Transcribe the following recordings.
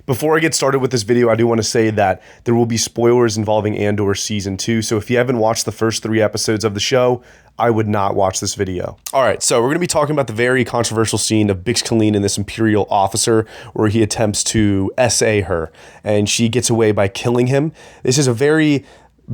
Before I get started with this video, I do want to say that there will be spoilers involving Andor Season 2, so if you haven't watched the first 3 episodes of the show, I would not watch this video. All right, so we're going to be talking about the very controversial scene of Bix Calleen and this Imperial officer where he attempts to essay her, and she gets away by killing him. This is a very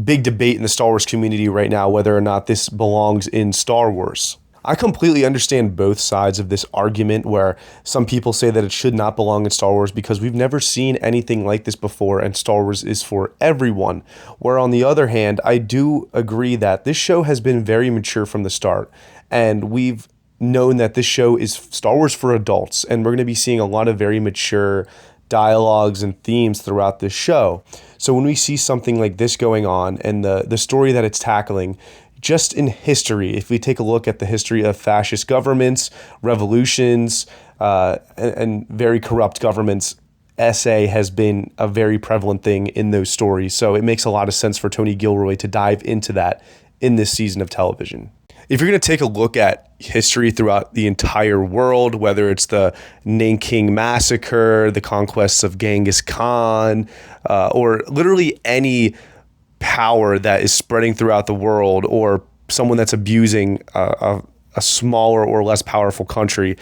big debate in the Star Wars community right now, whether or not this belongs in Star Wars. I completely understand both sides of this argument where some people say that it should not belong in Star Wars because we've never seen anything like this before and Star Wars is for everyone. Where on the other hand, I do agree that this show has been very mature from the start and we've known that this show is Star Wars for adults and we're going to be seeing a lot of very mature dialogues and themes throughout this show. So when we see something like this going on and the story that it's tackling, just in history, if we take a look at the history of fascist governments, revolutions, and very corrupt governments, essay has been a very prevalent thing in those stories. So it makes a lot of sense for Tony Gilroy to dive into that in this season of television. If you're going to take a look at history throughout the entire world, whether it's the Nanking Massacre, the conquests of Genghis Khan, or literally any power that is spreading throughout the world or someone that's abusing a smaller or less powerful country,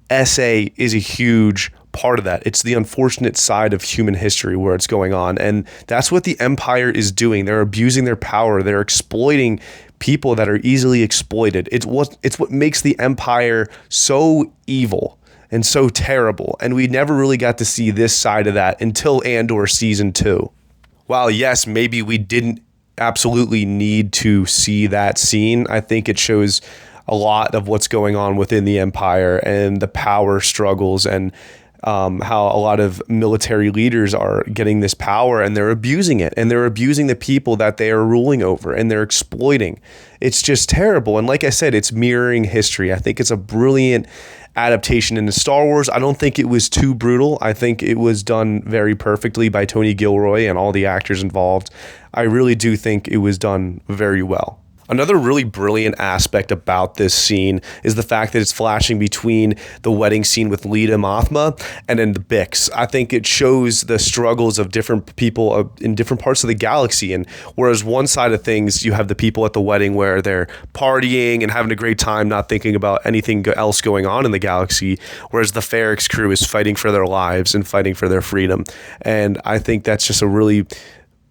SA is a huge part of that. It's the unfortunate side of human history where it's going on. And that's what the Empire is doing. They're abusing their power. They're exploiting people that are easily exploited. It's what makes the Empire so evil and so terrible. And we never really got to see this side of that until Andor Season 2. While yes, maybe we didn't absolutely need to see that scene, I think it shows a lot of what's going on within the Empire and the power struggles and how a lot of military leaders are getting this power and they're abusing it and they're abusing the people that they are ruling over and they're exploiting. It's just terrible. And like I said, it's mirroring history. I think it's a brilliant adaptation into Star Wars. I don't think it was too brutal. I think it was done very perfectly by Tony Gilroy and all the actors involved. I really do think it was done very well. Another really brilliant aspect about this scene is the fact that it's flashing between the wedding scene with Lita Mothma and then the Bix. I think it shows the struggles of different people in different parts of the galaxy. And whereas one side of things, you have the people at the wedding where they're partying and having a great time, not thinking about anything else going on in the galaxy, whereas the Ferrix crew is fighting for their lives and fighting for their freedom. And I think that's just a really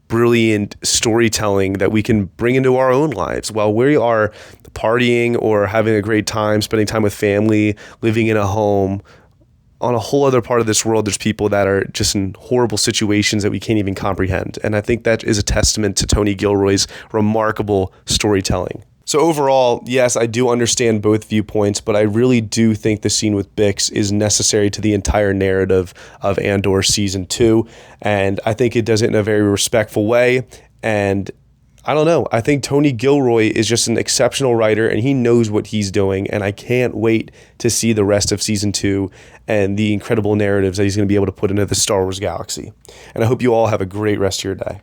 brilliant storytelling that we can bring into our own lives. While we are partying or having a great time, spending time with family, living in a home, on a whole other part of this world, there's people that are just in horrible situations that we can't even comprehend. And I think that is a testament to Tony Gilroy's remarkable storytelling. So overall, yes, I do understand both viewpoints, but I really do think the scene with Bix is necessary to the entire narrative of Andor Season 2, and I think it does it in a very respectful way, and I don't know, I think Tony Gilroy is just an exceptional writer, and he knows what he's doing, and I can't wait to see the rest of Season 2 and the incredible narratives that he's going to be able to put into the Star Wars galaxy. And I hope you all have a great rest of your day.